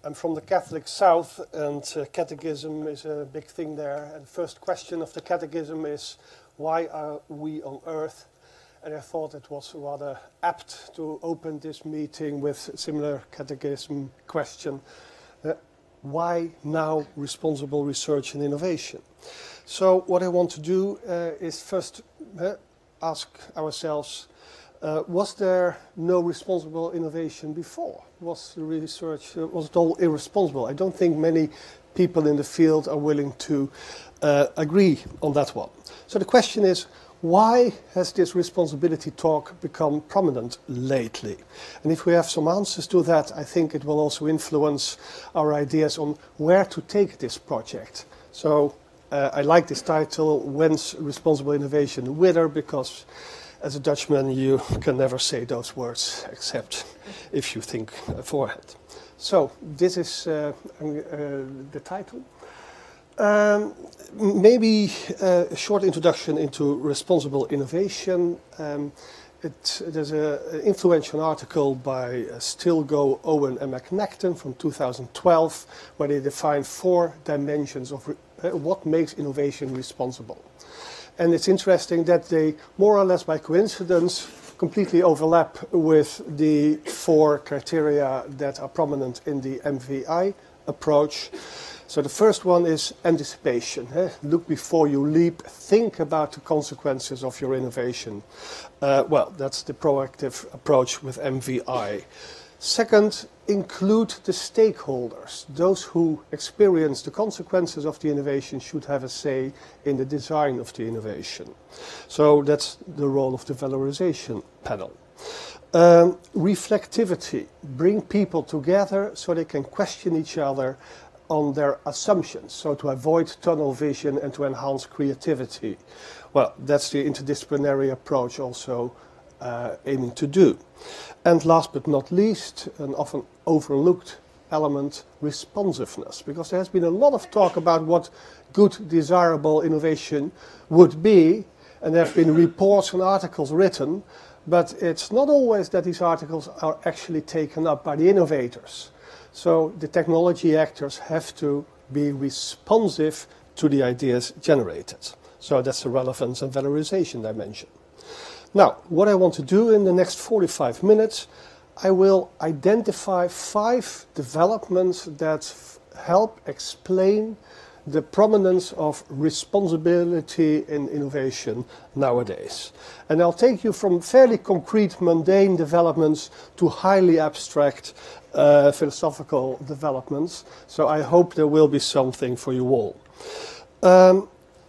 I'm from the Catholic South, and catechism is a big thing there. And the first question of the catechism is, why are we on earth? And I thought it was rather apt to open this meeting with a similar catechism question. Why now responsible research and innovation? So what I want to do is first ask ourselves, was there no responsible innovation before? Was the research, was it all irresponsible? I don't think many people in the field are willing to agree on that one. So the question is, why has this responsibility talk become prominent lately? And if we have some answers to that, I think it will also influence our ideas on where to take this project. So I like this title, When's Responsible Innovation Wither, because as a Dutchman you can never say those words except if you think beforehand. So this is the title. Maybe a short introduction into responsible innovation. There's an influential article by Stilgo, Owen and McNacton from 2012 where they define 4 dimensions of what makes innovation responsible. And it's interesting that they, more or less by coincidence, completely overlap with the 4 criteria that are prominent in the MVI approach. So the first one is anticipation. Look before you leap. Think about the consequences of your innovation. Well, that's the proactive approach with MVI. Second, include the stakeholders. Those who experience the consequences of the innovation should have a say in the design of the innovation. So that's the role of the valorization panel. Reflectivity. Bring people together so they can question each other on their assumptions, so to avoid tunnel vision and to enhance creativity. Well, that's the interdisciplinary approach also aiming to do. And last but not least, an often overlooked element, responsiveness, because there has been a lot of talk about what good, desirable innovation would be, and there have been reports and articles written, but it's not always that these articles are actually taken up by the innovators. So the technology actors have to be responsive to the ideas generated. So that's the relevance and valorization dimension. Now, what I want to do in the next 45 minutes, I will identify 5 developments that help explain the prominence of responsibility in innovation nowadays. And I'll take you from fairly concrete, mundane developments to highly abstract philosophical developments. So I hope there will be something for you all.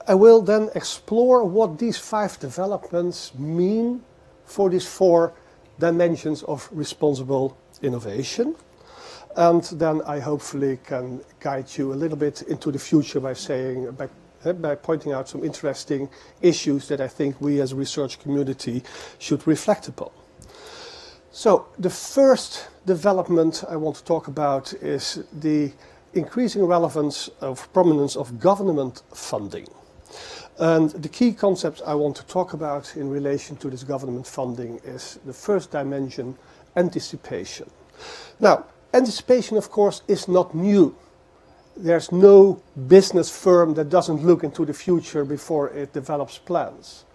I will then explore what these 5 developments mean for these 4 dimensions of responsible innovation. And then I hopefully can guide you a little bit into the future by saying, by pointing out some interesting issues that I think we as a research community should reflect upon. So the first development I want to talk about is the increasing relevance of prominence of government funding. And the key concepts I want to talk about in relation to this government funding is the first dimension, anticipation. Now, anticipation, of course, is not new. There's no business firm that doesn't look into the future before it develops plans.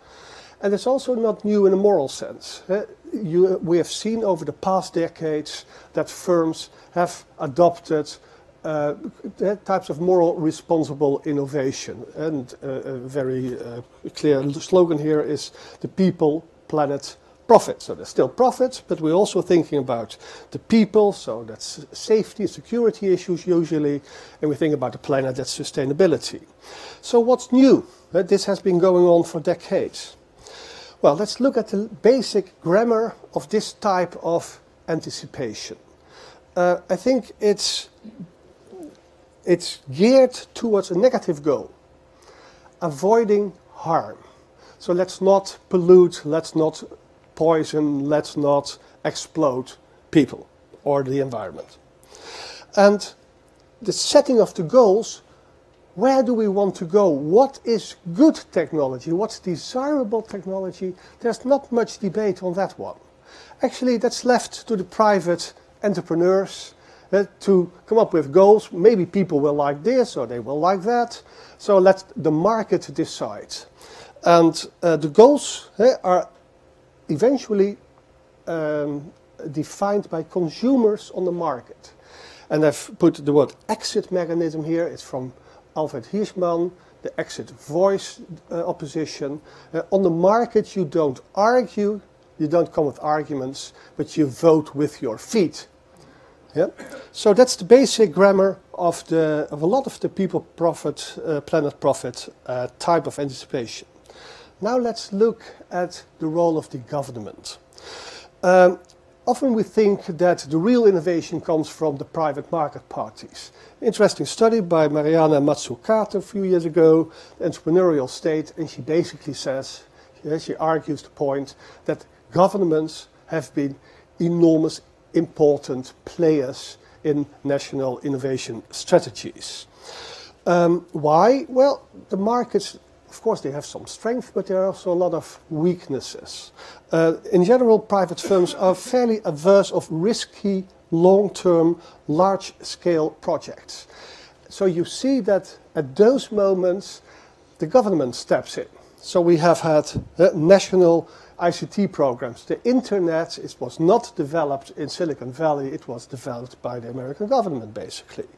And it's also not new in a moral sense. We have seen over the past decades that firms have adopted types of moral responsible innovation. And a very clear slogan here is the people, planet, profit. So there's still profit, but we're also thinking about the people, so that's safety, security issues usually, and we think about the planet, that's sustainability. So what's new? This has been going on for decades. Well, let's look at the basic grammar of this type of anticipation. I think it's geared towards a negative goal, avoiding harm. So let's not pollute, let's not poison, let's not explode people or the environment. And the setting of the goals, where do we want to go? What is good technology? What's desirable technology? There's not much debate on that one. Actually, that's left to the private entrepreneurs to come up with goals. Maybe people will like this or they will like that. So let the market decide. And the goals are eventually defined by consumers on the market. And I've put the word exit mechanism here. It's from Alfred Hirschman, the exit voice opposition. On the market, you don't argue, you don't come with arguments, but you vote with your feet. Yeah? So that's the basic grammar of a lot of the people profit, planet profit type of anticipation. Now let's look at the role of the government. Often we think that the real innovation comes from the private market parties. Interesting study by Mariana Mazzucato a few years ago, the entrepreneurial state, and she basically says, she argues the point that governments have been enormous, important players in national innovation strategies. Why? Well, the markets, of course, they have some strength, but there are also a lot of weaknesses. In general, private firms are fairly averse of risky, long-term, large-scale projects. So you see that at those moments, the government steps in. So we have had national ICT programs. The internet, it was not developed in Silicon Valley, it was developed by the American government, basically.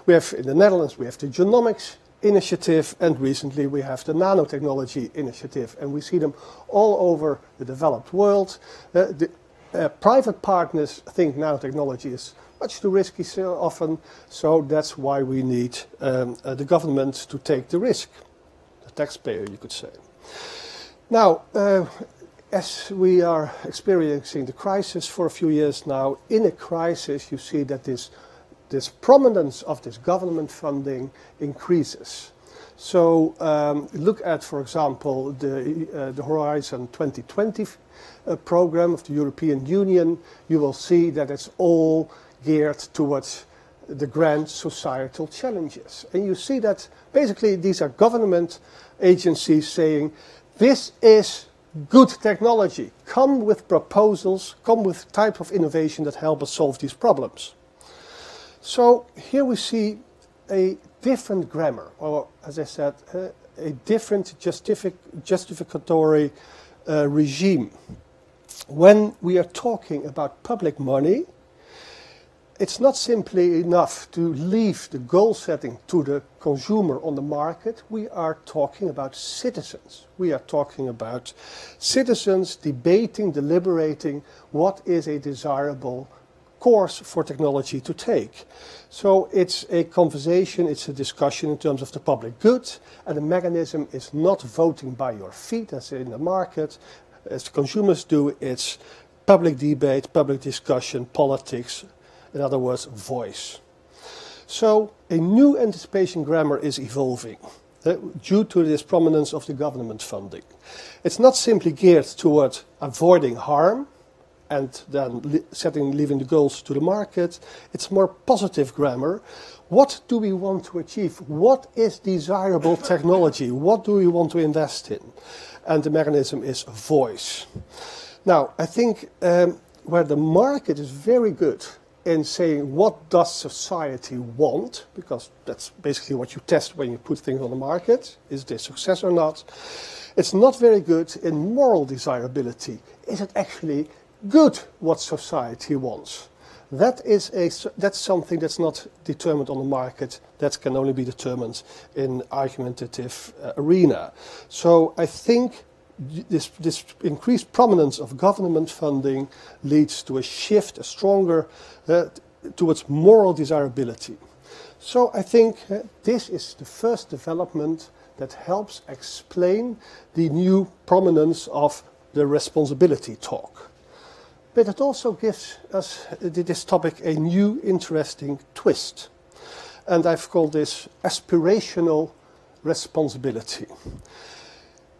We have, in the Netherlands, we have the genomics initiative, and recently we have the nanotechnology initiative, and we see them all over the developed world. Private partners think nanotechnology is much too risky so often, so that's why we need the government to take the risk, the taxpayer, you could say. Now, as we are experiencing the crisis for a few years now, in a crisis you see that this prominence of this government funding increases. So look at, for example, the Horizon 2020 program of the European Union. You will see that it's all geared towards the grand societal challenges. And you see that basically these are government agencies saying, this is good technology. Come with proposals, come with type of innovation that help us solve these problems. So here we see a different grammar, or as I said, a different justificatory regime. When we are talking about public money, it's not simply enough to leave the goal setting to the consumer on the market. We are talking about citizens. We are talking about citizens debating, deliberating what is a desirable course for technology to take. So it's a conversation, it's a discussion in terms of the public good, and the mechanism is not voting by your feet as in the market, as consumers do. It's public debate, public discussion, politics, in other words, voice. So a new anticipation grammar is evolving due to this prominence of the government funding. It's not simply geared toward avoiding harm and then leaving the goals to the market. It's more positive grammar. What do we want to achieve? What is desirable technology? What do we want to invest in? And the mechanism is voice. Now, I think where the market is very good in saying what does society want, because that's basically what you test when you put things on the market, is this success or not? It's not very good in moral desirability. Is it actually good what society wants? That's something that's not determined on the market, that can only be determined in argumentative arena. So I think this increased prominence of government funding leads to a shift, a stronger, towards moral desirability. So I think this is the first development that helps explain the new prominence of the responsibility talk. But it also gives us, this topic, a new interesting twist. And I've called this aspirational responsibility.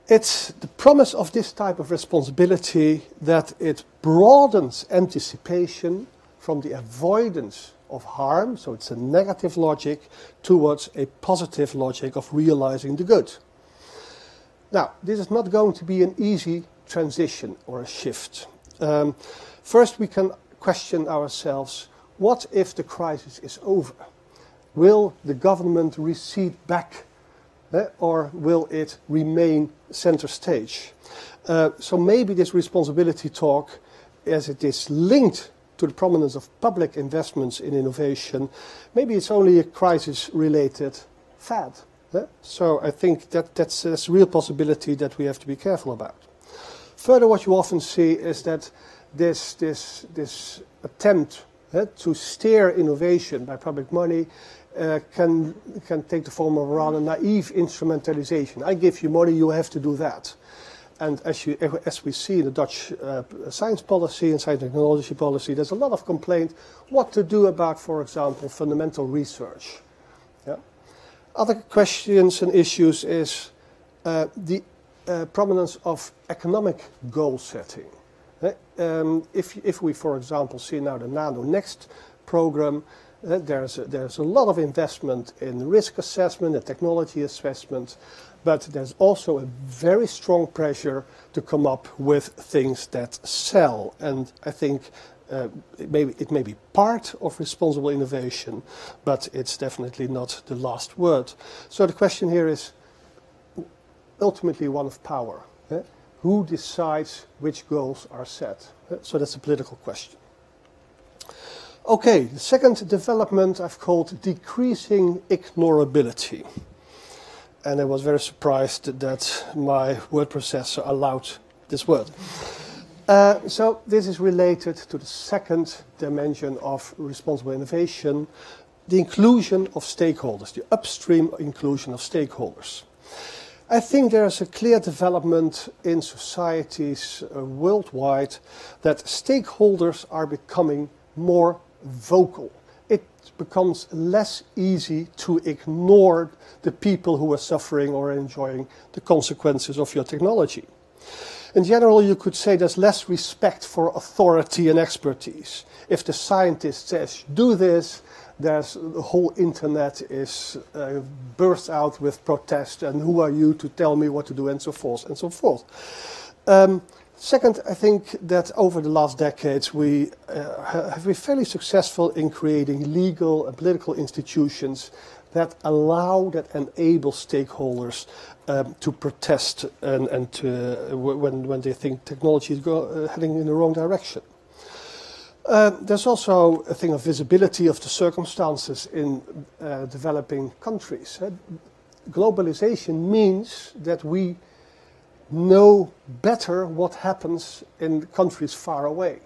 It's the promise of this type of responsibility that it broadens anticipation from the avoidance of harm, so it's a negative logic, towards a positive logic of realizing the good. Now, this is not going to be an easy transition or a shift. First, we can question ourselves, what if the crisis is over? Will the government recede back, or will it remain center stage? So maybe this responsibility talk, as it is linked to the prominence of public investments in innovation, maybe it's only a crisis-related fad. So I think that's a real possibility that we have to be careful about. Further, what you often see is that this attempt to steer innovation by public money can take the form of a rather naive instrumentalization. I give you money, you have to do that. And as we see in the Dutch science policy and science technology policy, there's a lot of complaint what to do about, for example, fundamental research. Yeah? Other questions and issues is the prominence of economic goal setting. If we, for example, see now the Nano Next program, there's a lot of investment in risk assessment and technology assessment, but there's also a very strong pressure to come up with things that sell. And I think it may be part of responsible innovation, but it's definitely not the last word. So the question here is ultimately one of power. Who decides which goals are set? So that's a political question. Okay, the second development I've called decreasing ignorability. And I was very surprised that my word processor allowed this word. So this is related to the second dimension of responsible innovation, the inclusion of stakeholders, the upstream inclusion of stakeholders. I think there is a clear development in societies worldwide that stakeholders are becoming more vocal. It becomes less easy to ignore the people who are suffering or enjoying the consequences of your technology. In general, you could say there's less respect for authority and expertise. If the scientist says, do this, the whole internet is burst out with protest, and who are you to tell me what to do, and so forth and so forth. Second, I think that over the last decades we have been fairly successful in creating legal and political institutions that enable stakeholders to protest and to, when they think technology is heading in the wrong direction. There's also a thing of visibility of the circumstances in developing countries. Globalization means that we know better what happens in countries far away.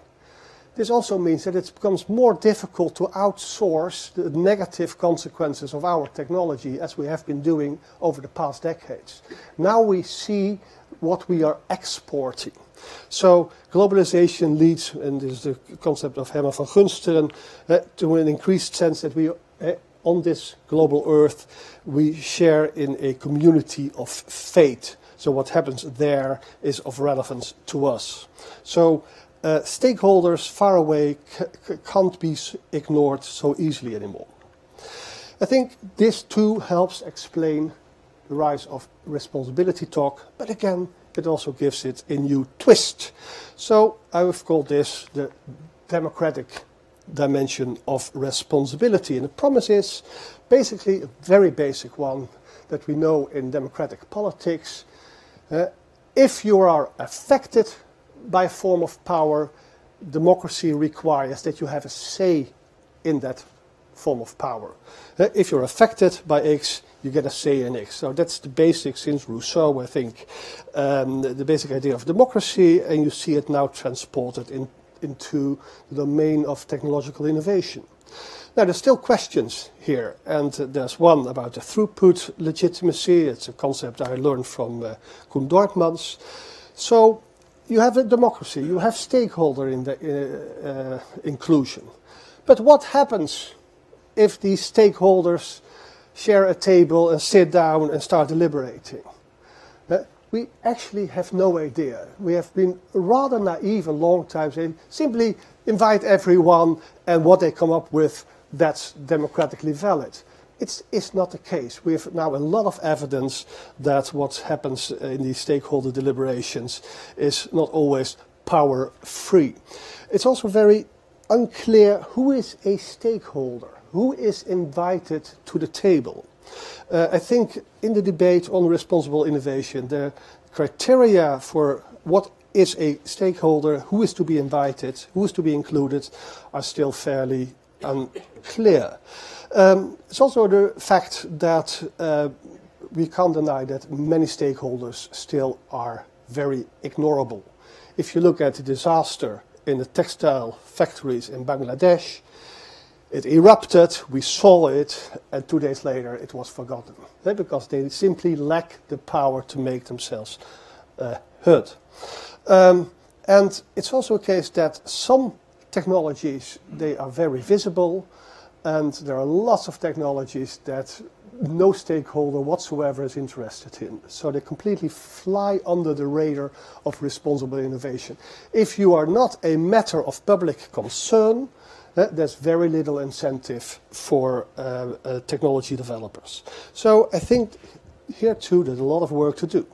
This also means that it becomes more difficult to outsource the negative consequences of our technology, as we have been doing over the past decades. Now we see what we are exporting. So globalization leads, and this is the concept of Herman van Gunsteren, to an increased sense that we, on this global earth, we share in a community of fate. So what happens there is of relevance to us. So stakeholders far away can't be ignored so easily anymore. I think this too helps explain the rise of responsibility talk, but again, it also gives it a new twist. So I have called this the democratic dimension of responsibility. And the promise is basically a very basic one that we know in democratic politics. If you are affected by a form of power, democracy requires that you have a say in that form of power. If you're affected by X, you get a say in X. So that's the basic, since Rousseau, I think, the basic idea of democracy, and you see it now transported into the domain of technological innovation. Now, there's still questions here, and there's one about the throughput legitimacy. It's a concept I learned from Koen Dortmans. So you have a democracy, you have stakeholder in the, inclusion. But what happens if these stakeholders share a table and sit down and start deliberating? We actually have no idea. We have been rather naive a long time, saying simply invite everyone and what they come up with, that's democratically valid. It's not the case. We have now a lot of evidence that what happens in these stakeholder deliberations is not always power-free. It's also very unclear who is a stakeholder, who is invited to the table. I think in the debate on responsible innovation, the criteria for what is a stakeholder, who is to be invited, who is to be included, are still fairly unclear. It's also the fact that we can't deny that many stakeholders still are very ignorable. If you look at the disaster in the textile factories in Bangladesh, it erupted, we saw it, and 2 days later it was forgotten. Because they simply lack the power to make themselves heard. And it's also a case that some technologies, they are very visible, and there are lots of technologies that no stakeholder whatsoever is interested in. So they completely fly under the radar of responsible innovation. If you are not a matter of public concern, there's very little incentive for technology developers. So I think here too there's a lot of work to do.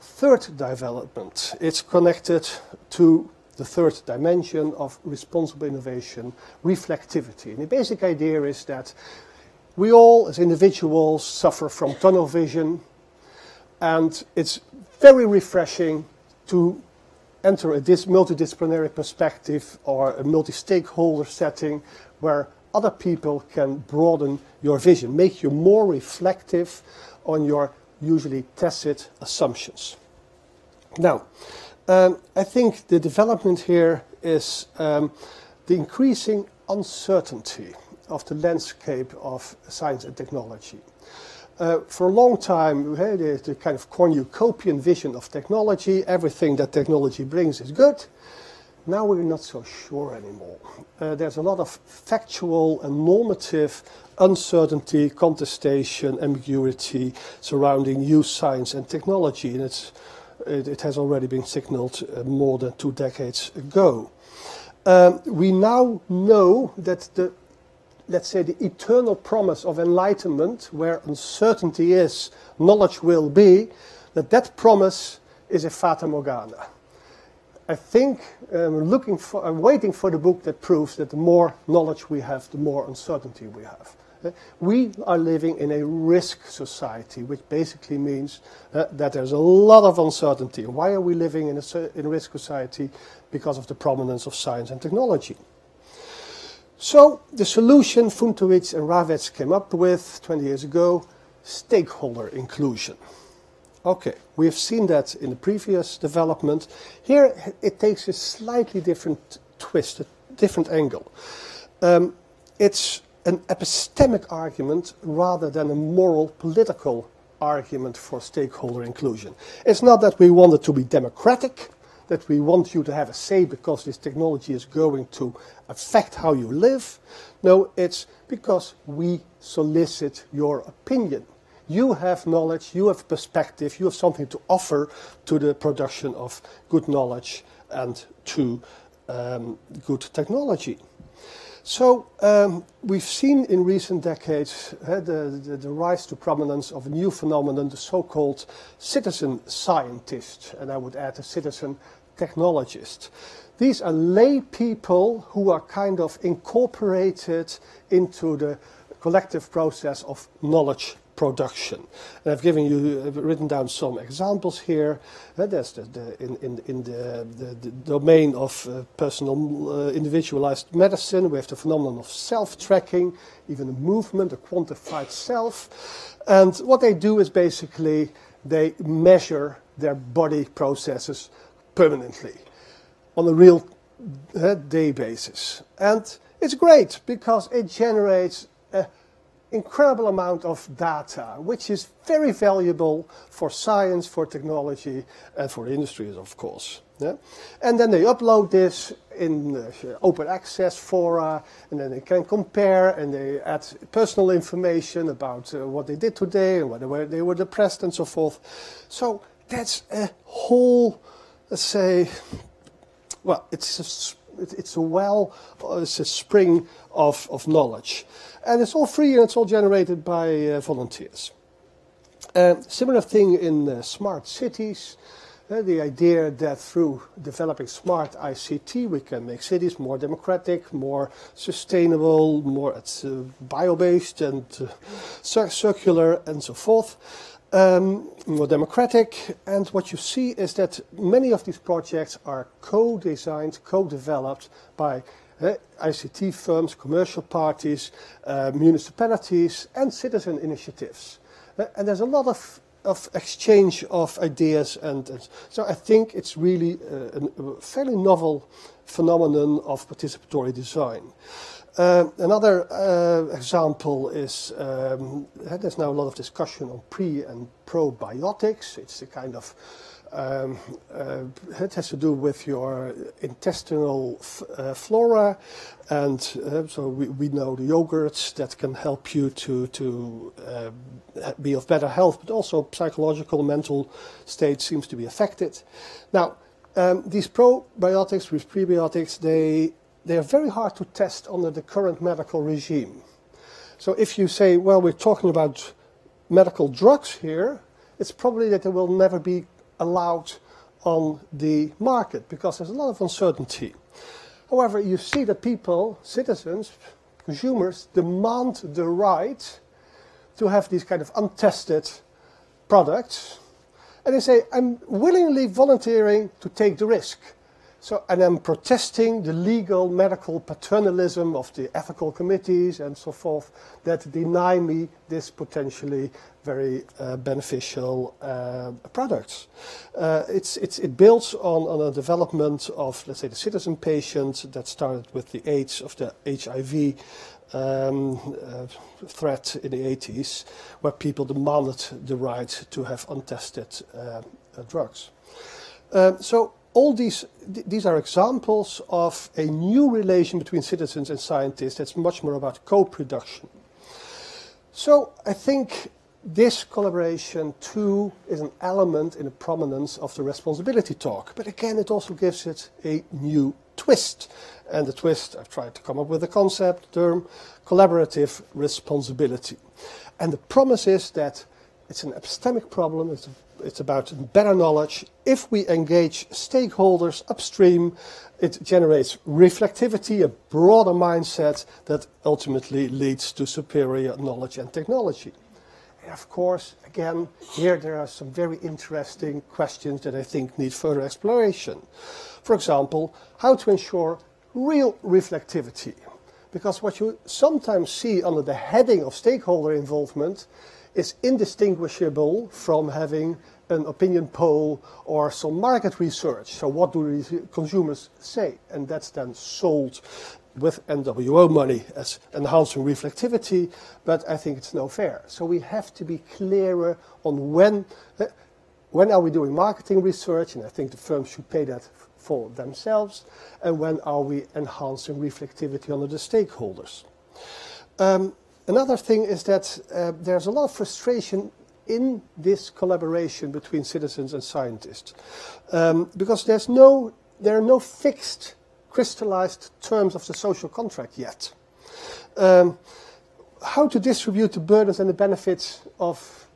Third development, it's connected to the third dimension of responsible innovation, reflectivity. And the basic idea is that we all, as individuals, suffer from tunnel vision, and it's very refreshing to enter a multidisciplinary perspective or a multi-stakeholder setting where other people can broaden your vision, make you more reflective on your usually tacit assumptions. Now, I think the development here is the increasing uncertainty of the landscape of science and technology. For a long time, we had the kind of cornucopian vision of technology. Everything that technology brings is good. Now we're not so sure anymore. There's a lot of factual and normative uncertainty, contestation, ambiguity surrounding new science and technology, and it has already been signaled more than 2 decades ago. We now know that let's say the eternal promise of enlightenment, where uncertainty is, knowledge will be, that promise is a fata morgana. I think I'm waiting for the book that proves that the more knowledge we have, the more uncertainty we have. We are living in a risk society, which basically means that there's a lot of uncertainty. Why are we living in a risk society? Because of the prominence of science and technology. So the solution Funtovic and Ravets came up with 20 years ago, stakeholder inclusion. Okay, we have seen that in the previous development. Here it takes a slightly different twist, a different angle. It's an epistemic argument rather than a moral, political argument for stakeholder inclusion. It's not that we want it to be democratic, that we want you to have a say because this technology is going to affect how you live. No, it's because we solicit your opinion. You have knowledge, you have perspective, you have something to offer to the production of good knowledge and to good technology. So we've seen in recent decades the rise to prominence of a new phenomenon, the so-called citizen scientist, and I would add a citizen technologist. These are lay people who are kind of incorporated into the collective process of knowledge production. And I've written down some examples here. There's in the domain of personal individualized medicine, we have the phenomenon of self-tracking, even a movement, a quantified self. And what they do is basically they measure their body processes permanently on a real day basis. And it's great because it generates an incredible amount of data, which is very valuable for science, for technology, and for the industries, of course. Yeah? And then they upload this in open access fora, and then they can compare, and they add personal information about what they did today, and whether they were depressed, and so forth. So that's a whole, let's say, well, it's a spring of knowledge. And it's all free and it's all generated by volunteers. Similar thing in smart cities. The idea that through developing smart ICT we can make cities more democratic, more sustainable, more bio-based and circular and so forth, more democratic. And what you see is that many of these projects are co-designed, co-developed by ICT firms, commercial parties, municipalities and citizen initiatives. And there's a lot of exchange of ideas, and so I think it's really a fairly novel phenomenon of participatory design. Another example is there's now a lot of discussion on pre and probiotics. It's a kind of it has to do with your intestinal flora, and so we know the yogurts that can help you to be of better health, but also psychological, mental state seems to be affected. Now, these probiotics with prebiotics, they are very hard to test under the current medical regime. So if you say, well, we're talking about medical drugs here, it's probably that they will never be allowed on the market because there's a lot of uncertainty. However, you see that people, citizens, consumers, demand the right to have these kind of untested products, and they say, I'm willingly volunteering to take the risk. So, and I'm protesting the legal medical paternalism of the ethical committees and so forth that deny me this potentially very beneficial products. It builds on a development of, let's say, the citizen patient that started with the AIDS of the HIV threat in the 80s, where people demanded the right to have untested drugs. So all these are examples of a new relation between citizens and scientists that's much more about co-production. So I think this collaboration too is an element in the prominence of the responsibility talk. But again, it also gives it a new twist. And the twist, I've tried to come up with a concept, term, collaborative responsibility. And the promise is that it's an epistemic problem, it's about better knowledge. If we engage stakeholders upstream, it generates reflectivity, a broader mindset that ultimately leads to superior knowledge and technology. And of course, again, here there are some very interesting questions that I think need further exploration. For example, how to ensure real reflectivity. Because what you sometimes see under the heading of stakeholder involvement is indistinguishable from having an opinion poll or some market research. So what do the consumers say? And that's then sold with NWO money as enhancing reflectivity, but I think it's no fair. So we have to be clearer on when are we doing marketing research, and I think the firms should pay that for themselves, and when are we enhancing reflectivity under the stakeholders. Another thing is that there's a lot of frustration in this collaboration between citizens and scientists, because there are no fixed, crystallized terms of the social contract yet. How to distribute the burdens and the benefits of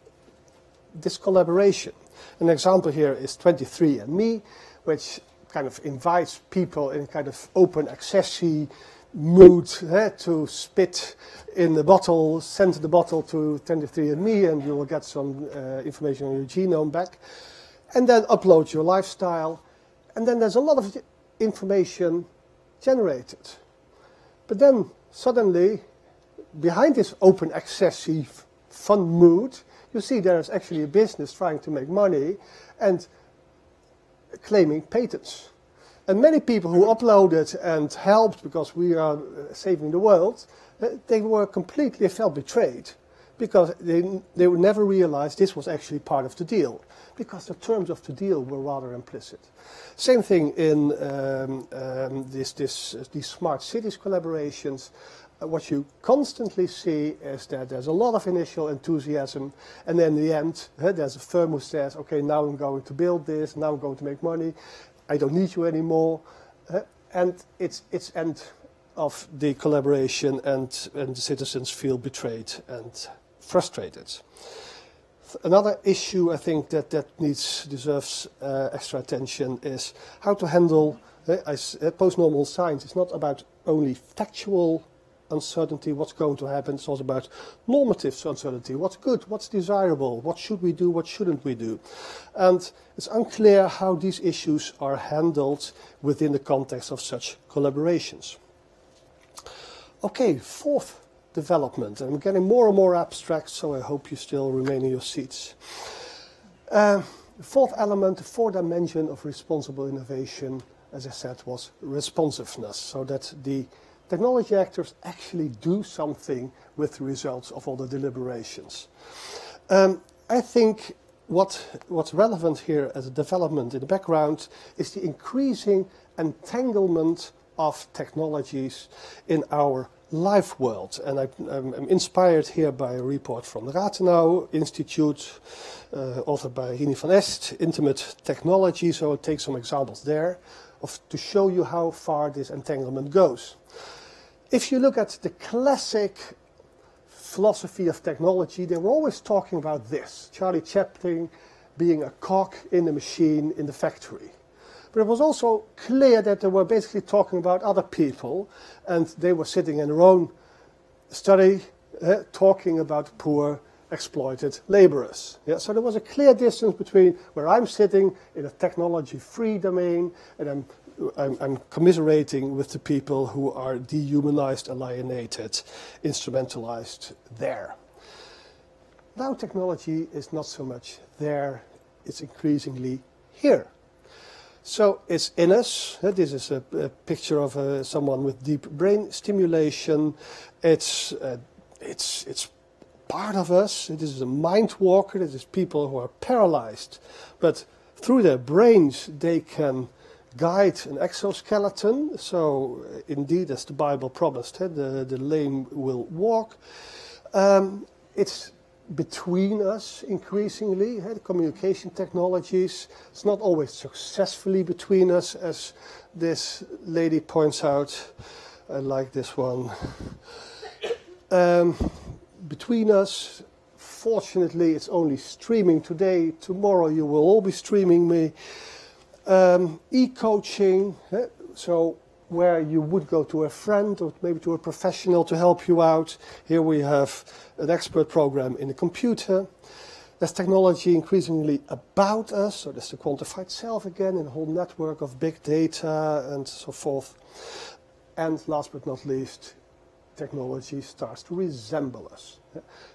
this collaboration. An example here is 23andMe, which kind of invites people in kind of open access-y mood to spit in the bottle, send the bottle to 23andMe, and you will get some information on your genome back, and then upload your lifestyle, and then there's a lot of information generated. But then suddenly, behind this open access-y fun mood, you see there's actually a business trying to make money and claiming patents. And many people who uploaded and helped because we are saving the world, they felt betrayed because they would never realize this was actually part of the deal, because the terms of the deal were rather implicit. Same thing in these smart cities collaborations. What you constantly see is that there's a lot of initial enthusiasm, and then in the end, there's a firm who says, okay, now I'm going to build this, now I'm going to make money, I don't need you anymore, and it's end of the collaboration, and the citizens feel betrayed and frustrated. Another issue I think that deserves extra attention is how to handle post-normal science. It's not about only factual uncertainty, what's going to happen. It's also about normative uncertainty. What's good, what's desirable, what should we do, what shouldn't we do? And it's unclear how these issues are handled within the context of such collaborations. Okay, fourth development. I'm getting more and more abstract, so I hope you still remain in your seats. The fourth element, the fourth dimension of responsible innovation, as I said, was responsiveness, so that the technology actors actually do something with the results of all the deliberations. I think what's relevant here as a development in the background is the increasing entanglement of technologies in our life world. And I'm inspired here by a report from the Rathenau Institute, authored by Rini van Est, Intimate Technology. So I'll take some examples there to show you how far this entanglement goes. If you look at the classic philosophy of technology, they were always talking about this. Charlie Chaplin being a cog in the machine in the factory. But it was also clear that they were basically talking about other people, and they were sitting in their own study talking about poor, exploited laborers. Yeah? So there was a clear distance between where I'm sitting in a technology-free domain, and I'm commiserating with the people who are dehumanized, alienated, instrumentalized there. Now technology is not so much there, it's increasingly here. So it's in us. This is a picture of someone with deep brain stimulation. It's part of us. This is a mind walker. This is people who are paralyzed, but through their brains they can guide an exoskeleton. So indeed, as the Bible promised, the lame will walk. It's between us increasingly, the communication technologies. It's not always successfully between us, as this lady points out. I like this one. Between us, fortunately, it's only streaming today. Tomorrow you will all be streaming me. E-coaching, so where you would go to a friend or maybe to a professional to help you out. Here we have an expert program in the computer. There's technology increasingly about us, so there's the quantified self again, and a whole network of big data and so forth. And last but not least, technology starts to resemble us.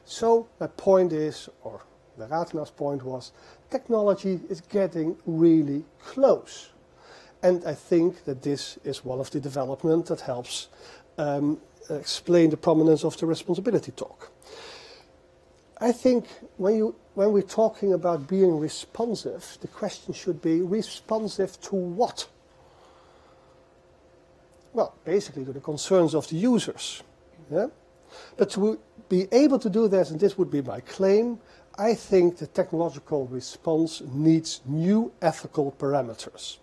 So my point is, or the Rathenau's point was, technology is getting really close. And I think that this is one of the developments that helps explain the prominence of the responsibility talk. I think when we're talking about being responsive, the question should be responsive to what? Well, basically to the concerns of the users. Yeah? But to be able to do this, and this would be my claim, I think the technological response needs new ethical parameters.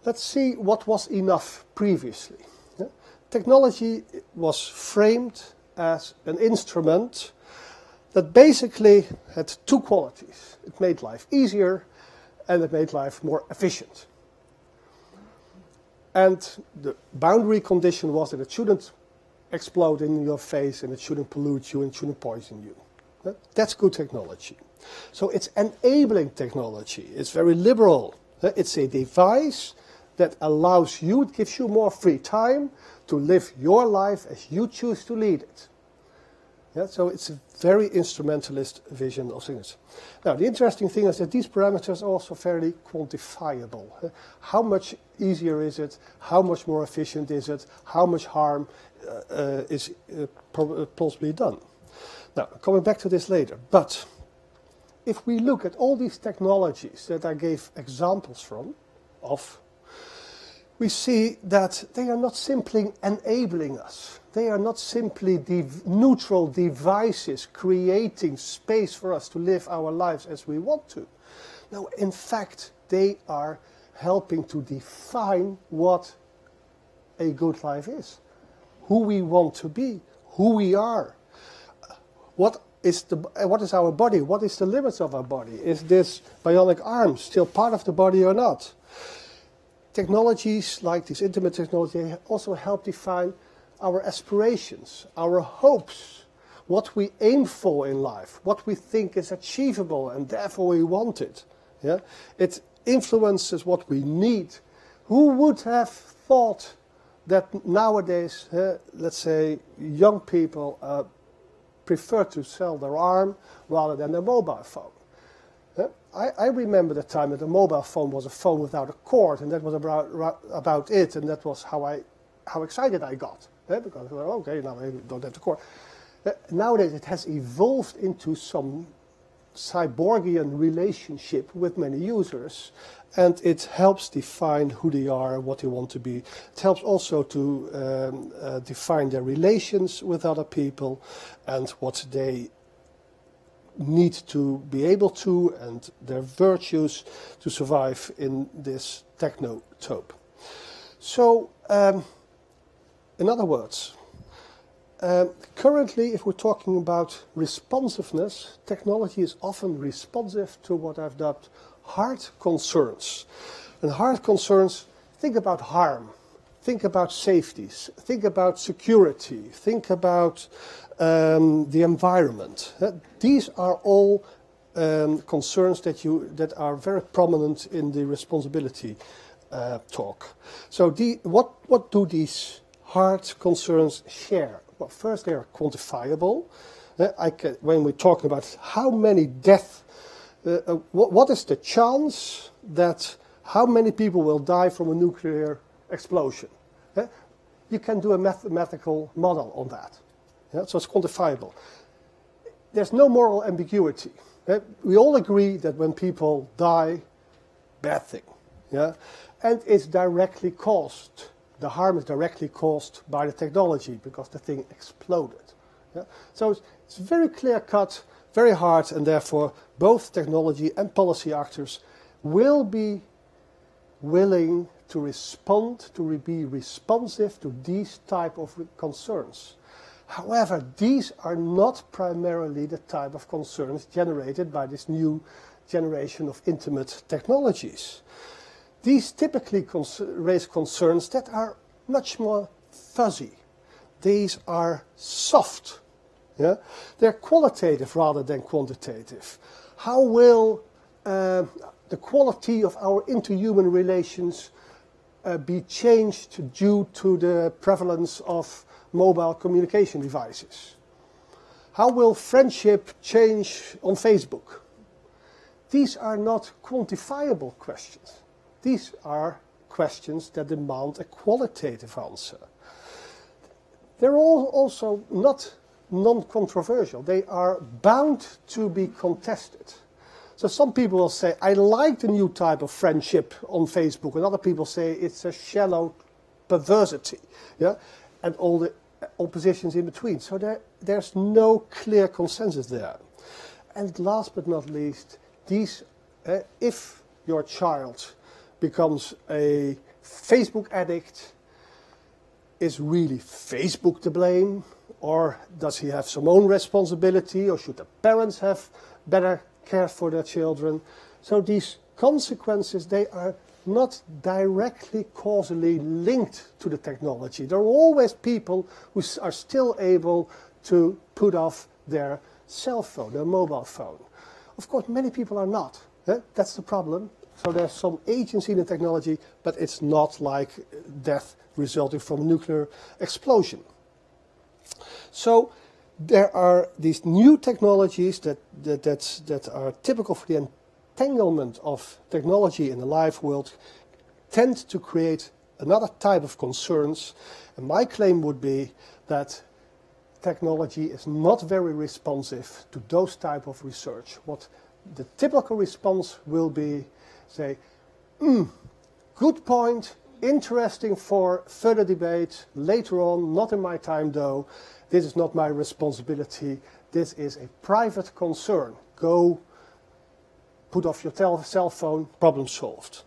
Let's see what was enough previously. Yeah? Technology was framed as an instrument that basically had two qualities. It made life easier and it made life more efficient. And the boundary condition was that it shouldn't explode in your face and it shouldn't pollute you and it shouldn't poison you. Yeah? That's good technology. So it's enabling technology. It's very liberal. Yeah? It's a device that allows you, it gives you more free time to live your life as you choose to lead it. Yeah, so it's a very instrumentalist vision of things. Now, the interesting thing is that these parameters are also fairly quantifiable. How much easier is it? How much more efficient is it? How much harm is possibly done? Now, coming back to this later, but if we look at all these technologies that I gave examples of, we see that they are not simply enabling us. They are not simply neutral devices creating space for us to live our lives as we want to. No, in fact, they are helping to define what a good life is, who we want to be, who we are, what what is our body? What is the limits of our body? Is this bionic arm still part of the body or not? Technologies like this intimate technology also help define our aspirations, our hopes, what we aim for in life, what we think is achievable and therefore we want it. Yeah? It influences what we need. Who would have thought that nowadays, let's say, young people prefer to sell their arm rather than their mobile phone? I remember the time that the mobile phone was a phone without a cord, and that was about it, and that was how excited I got. Because I thought, okay, now I don't have the cord. Nowadays it has evolved into some cyborgian relationship with many users, and it helps define who they are, what they want to be. It helps also to define their relations with other people and what they need to be able to, and their virtues to survive in this technotope. So, in other words, currently, if we're talking about responsiveness, technology is often responsive to what I've dubbed hard concerns. And hard concerns, think about harm, think about safeties, think about security, think about the environment. These are all concerns that are very prominent in the responsibility talk. So what do these hard concerns share? Well, first, they are quantifiable. When we're talking about how many deaths, what is the chance that how many people will die from a nuclear explosion? You can do a mathematical model on that. So it's quantifiable. There's no moral ambiguity. We all agree that when people die, bad thing. And it's directly caused. The harm is directly caused by the technology because the thing exploded. So it's very clear-cut, very hard, and therefore both technology and policy actors will be willing to respond, to be responsive to these type of concerns. However, these are not primarily the type of concerns generated by this new generation of intimate technologies. These typically raise concerns that are much more fuzzy. These are soft. They're qualitative rather than quantitative. How will the quality of our interhuman relations be changed due to the prevalence of mobile communication devices? How will friendship change on Facebook? These are not quantifiable questions. These are questions that demand a qualitative answer. They're all also not non-controversial. They are bound to be contested. So some people will say, I like the new type of friendship on Facebook, and other people say it's a shallow perversity. And all the oppositions in between. So there's no clear consensus there. And last but not least, if your child becomes a Facebook addict, is really Facebook to blame? Or does he have some own responsibility? Or should the parents have better care for their children? So these consequences, they are not directly causally linked to the technology. There are always people who are still able to put off their cell phone, their mobile phone. Of course, many people are not. That's the problem. So there's some agency in the technology, but it's not like death resulting from a nuclear explosion. So there are these new technologies that are typical for the entanglement of technology in the live world, tend to create another type of concerns. And my claim would be that technology is not very responsive to those type of research. What the typical response will be, say, good point, interesting for further debate, later on, not in my time though, this is not my responsibility, this is a private concern. Go put off your cell phone, problem solved.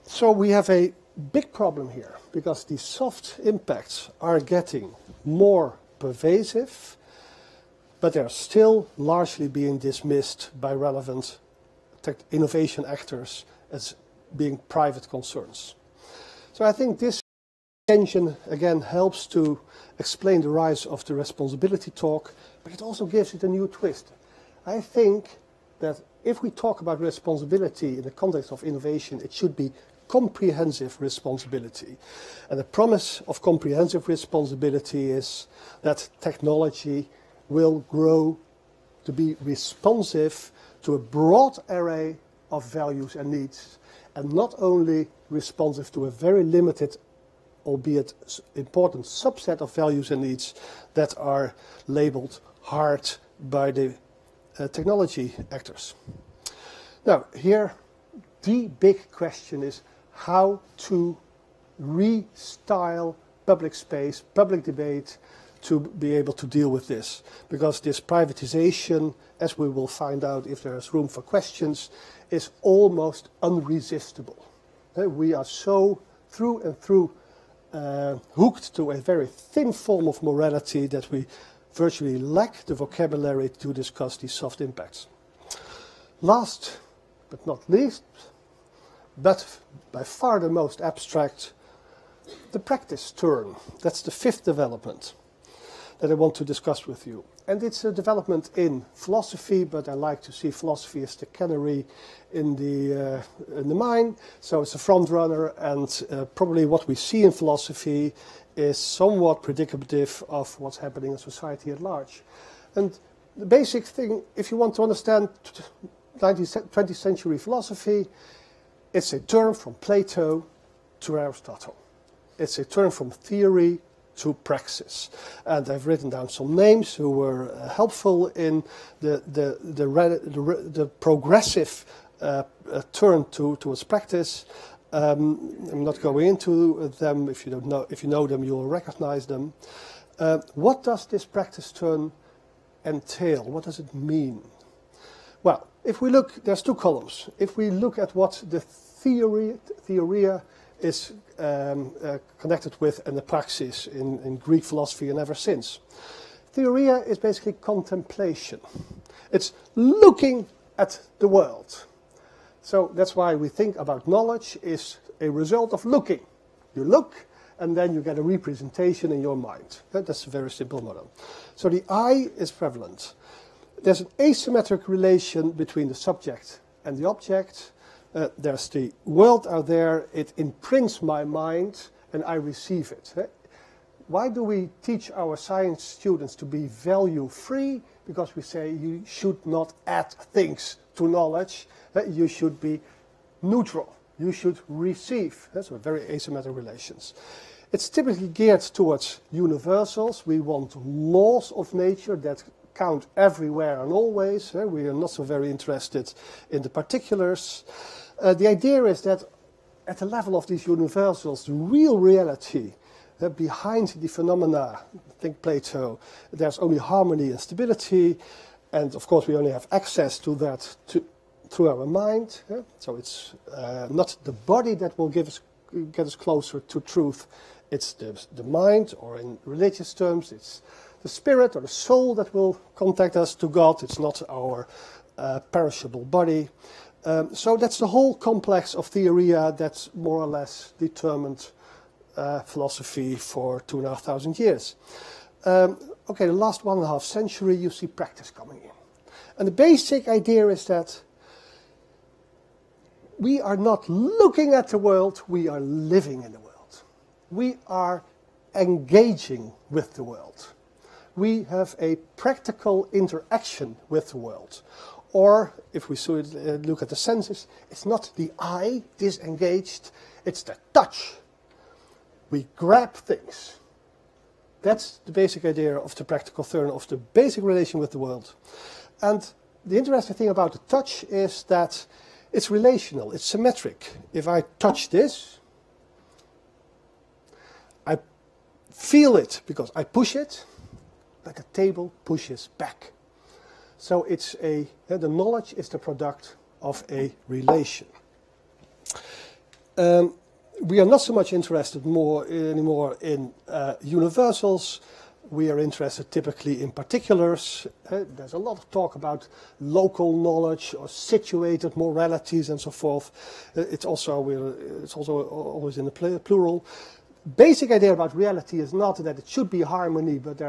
So we have a big problem here, because these soft impacts are getting more pervasive, but they're still largely being dismissed by relevant innovation actors as being private concerns. So I think this tension, again, helps to explain the rise of the responsibility talk, but it also gives it a new twist. I think that if we talk about responsibility in the context of innovation, it should be comprehensive responsibility. And the promise of comprehensive responsibility is that technology will grow to be responsive to a broad array of values and needs, and not only responsive to a very limited, albeit important subset of values and needs that are labeled hard by the technology actors. Now, here the big question is how to restyle public space, public debate, to be able to deal with this. Because this privatization, as we will find out if there is room for questions, is almost unresistible. We are so through and through hooked to a very thin form of morality that we virtually lack the vocabulary to discuss these soft impacts. Last but not least, but by far the most abstract, the practice turn. That's the fifth development that I want to discuss with you. And it's a development in philosophy, but I like to see philosophy as the canary in the mine. So it's a front runner, and probably what we see in philosophy is somewhat predicative of what's happening in society at large. And the basic thing, if you want to understand 20th century philosophy, it's a turn from Plato to Aristotle. It's a turn from theory to praxis. And I've written down some names who were helpful in the progressive turn towards practice. I'm not going into them. If you know them, you will recognize them. What does this practice turn entail? What does it mean? Well, if we look, there's two columns. If we look at what the Theoria is connected with and the praxis in Greek philosophy and ever since. Theoria is basically contemplation. It's looking at the world. So that's why we think about knowledge is a result of looking. You look, and then you get a representation in your mind. That's a very simple model. So the eye is prevalent. There's an asymmetric relation between the subject and the object. There's the world out there, it imprints my mind, and I receive it. Why do we teach our science students to be value-free? Because we say you should not add things to knowledge. You should be neutral. You should receive. That's a very asymmetric relations. It's typically geared towards universals. We want laws of nature that count everywhere and always. We are not so very interested in the particulars. The idea is that at the level of these universals, the real reality behind the phenomena, think Plato, there's only harmony and stability, and of course we only have access to that through our mind. So it's not the body that will get us closer to truth, it's the mind, or in religious terms, it's the spirit or the soul that will contact us to God. It's not our perishable body. So that's the whole complex of Theoria that's more or less determined philosophy for 2,500 years. Okay, the last 1.5 century, you see practice coming in. And the basic idea is that we are not looking at the world, we are living in the world. We are engaging with the world. We have a practical interaction with the world. Or, if we look at the senses, it's not the eye disengaged, it's the touch. We grab things. That's the basic idea of the practical turn, of the basic relation with the world. And the interesting thing about the touch is that it's relational, it's symmetric. If I touch this, I feel it because I push it, like a table pushes back. So it's the knowledge is the product of a relation. We are not so much interested anymore in universals, we are interested typically in particulars. There's a lot of talk about local knowledge or situated moralities and so forth. It's also always in the plural. Basic idea about reality is not that it should be harmony, but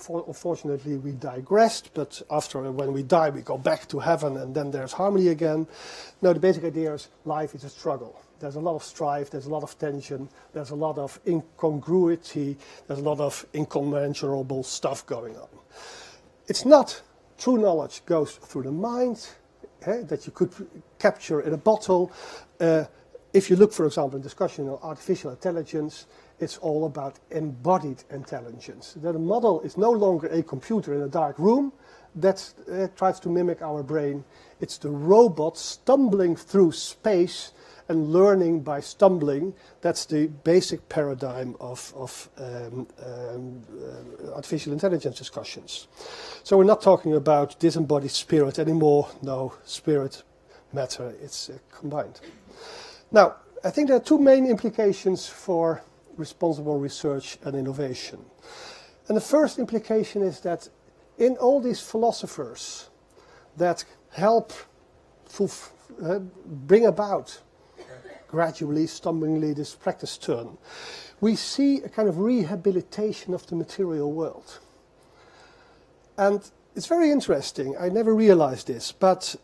unfortunately we digressed. But when we die, we go back to heaven, and then there's harmony again. No, the basic idea is life is a struggle. There's a lot of strife, there's a lot of tension, there's a lot of incongruity, there's a lot of incommensurable stuff going on. It's not true knowledge goes through the mind, that you could capture in a bottle. If you look, for example, in discussion on artificial intelligence, it's all about embodied intelligence. The model is no longer a computer in a dark room that tries to mimic our brain. It's the robot stumbling through space and learning by stumbling. That's the basic paradigm of artificial intelligence discussions. So we're not talking about disembodied spirit anymore. No, spirit, matter, it's combined. Now, I think there are two main implications for responsible research and innovation. And the first implication is that in all these philosophers that help bring about gradually, stumblingly, this practice turn, we see a kind of rehabilitation of the material world. And it's very interesting. I never realized this, but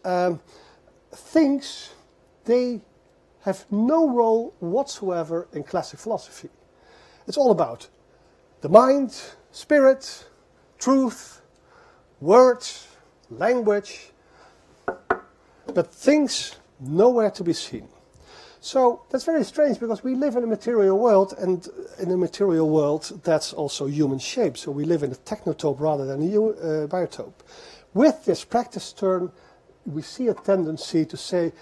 things, they have no role whatsoever in classic philosophy. It's all about the mind, spirit, truth, words, language, but things nowhere to be seen. So that's very strange, because we live in a material world, and in a material world that's also human shaped. So we live in a technotope rather than a biotope. With this practice turn, we see a tendency to say,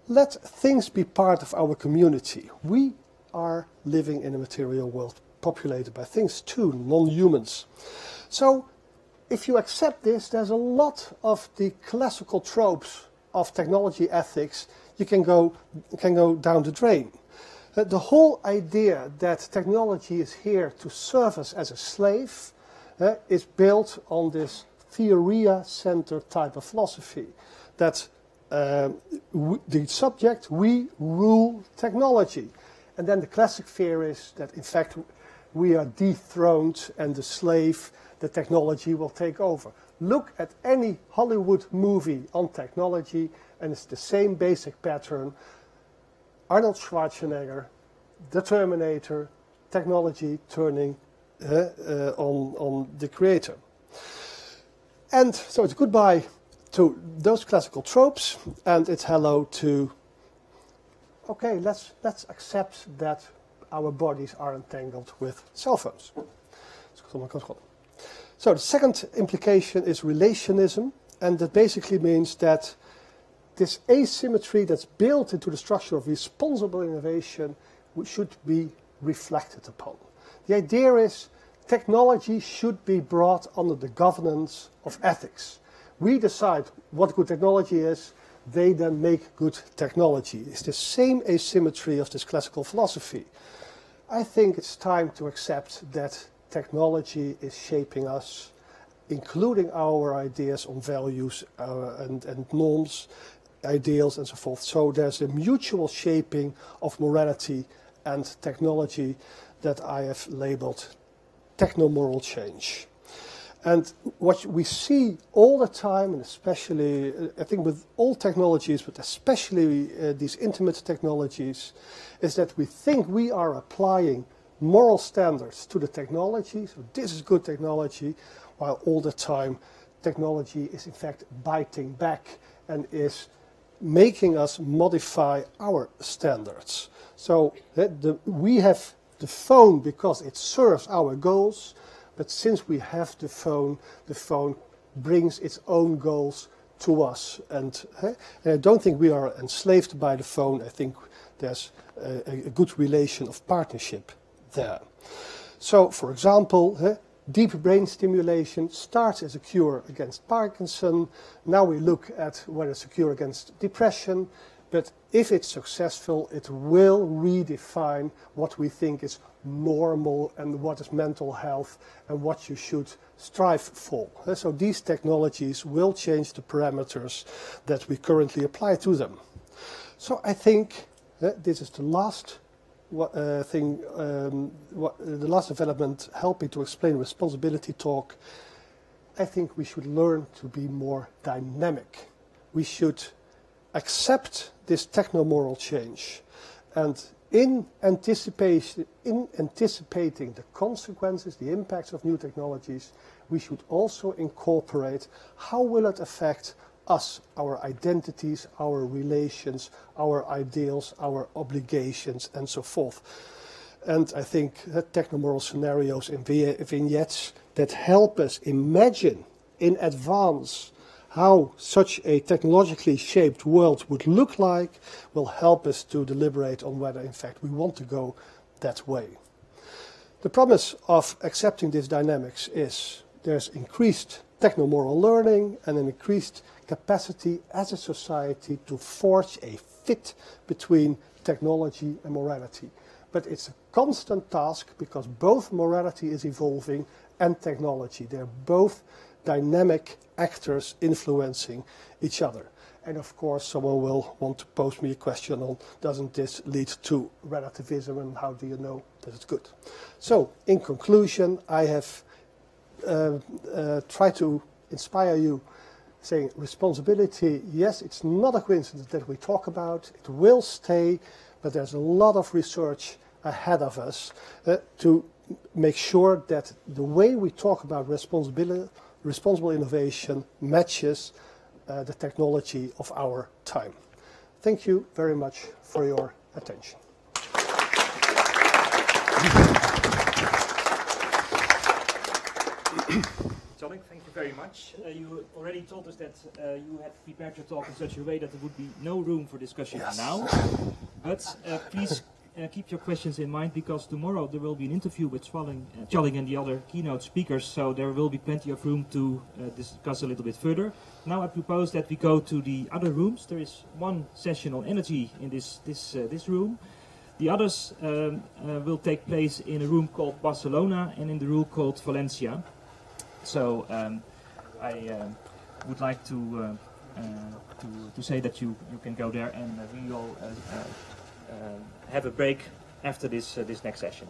let things be part of our community. We are living in a material world populated by things too, non-humans. So if you accept this, there's a lot of the classical tropes of technology ethics you can go down the drain. The whole idea that technology is here to serve us as a slave is built on this Theoria-centered type of philosophy. That the subject, we rule technology. And then the classic fear is that, in fact, we are dethroned and the slave, the technology will take over. Look at any Hollywood movie on technology, and it's the same basic pattern. Arnold Schwarzenegger, the Terminator, technology turning on the creator. And so it's goodbye to those classical tropes, and it's hello to, okay, let's accept that our bodies are entangled with cell phones. So the second implication is relationism, and that basically means that this asymmetry that's built into the structure of responsible innovation should be reflected upon. The idea is technology should be brought under the governance of ethics. We decide what good technology is, they then make good technology. It's the same asymmetry of this classical philosophy. I think it's time to accept that technology is shaping us, including our ideas on values and norms, ideals and so forth. So there's a mutual shaping of morality and technology that I have labeled techno-moral change. And what we see all the time, and especially, I think with all technologies, but especially these intimate technologies, is that we think we are applying moral standards to the technology. So this is good technology, while all the time technology is in fact biting back and is making us modify our standards. So we have the phone because it serves our goals, but since we have the phone brings its own goals to us. And I don't think we are enslaved by the phone. I think there's a good relation of partnership there. So, for example, deep brain stimulation starts as a cure against Parkinson. Now we look at whether it's a cure against depression. But if it's successful, it will redefine what we think is normal and what is mental health and what you should strive for. So these technologies will change the parameters that we currently apply to them. So I think this is the last the last development helping to explain responsibility talk. I think we should learn to be more dynamic. We should accept this techno-moral change, and in anticipating the consequences, the impacts of new technologies, we should also incorporate how will it affect us, our identities, our relations, our ideals, our obligations, and so forth. And I think techno-moral scenarios and vignettes that help us imagine in advance how such a technologically shaped world would look like will help us to deliberate on whether in fact we want to go that way. The promise of accepting these dynamics is there's increased techno-moral learning and an increased capacity as a society to forge a fit between technology and morality. But it's a constant task because both morality is evolving and technology. They're both dynamic actors influencing each other. And of course, someone will want to pose me a question on, doesn't this lead to relativism, and how do you know that it's good? So, in conclusion, I have tried to inspire you, saying responsibility, yes, it's not a coincidence that we talk about, it will stay, but there's a lot of research ahead of us to make sure that the way we talk about responsible innovation matches the technology of our time. Thank you very much for your attention. Tonic, thank you very much. You already told us that you had prepared your talk in such a way that there would be no room for discussion now. But please keep your questions in mind, because tomorrow there will be an interview with Challing and the other keynote speakers, so there will be plenty of room to discuss a little bit further. Now I propose that we go to the other rooms. There is one session on energy in this room. The others will take place in a room called Barcelona and in the room called Valencia. So I would like to say that you can go there, and we all have a break after this next session.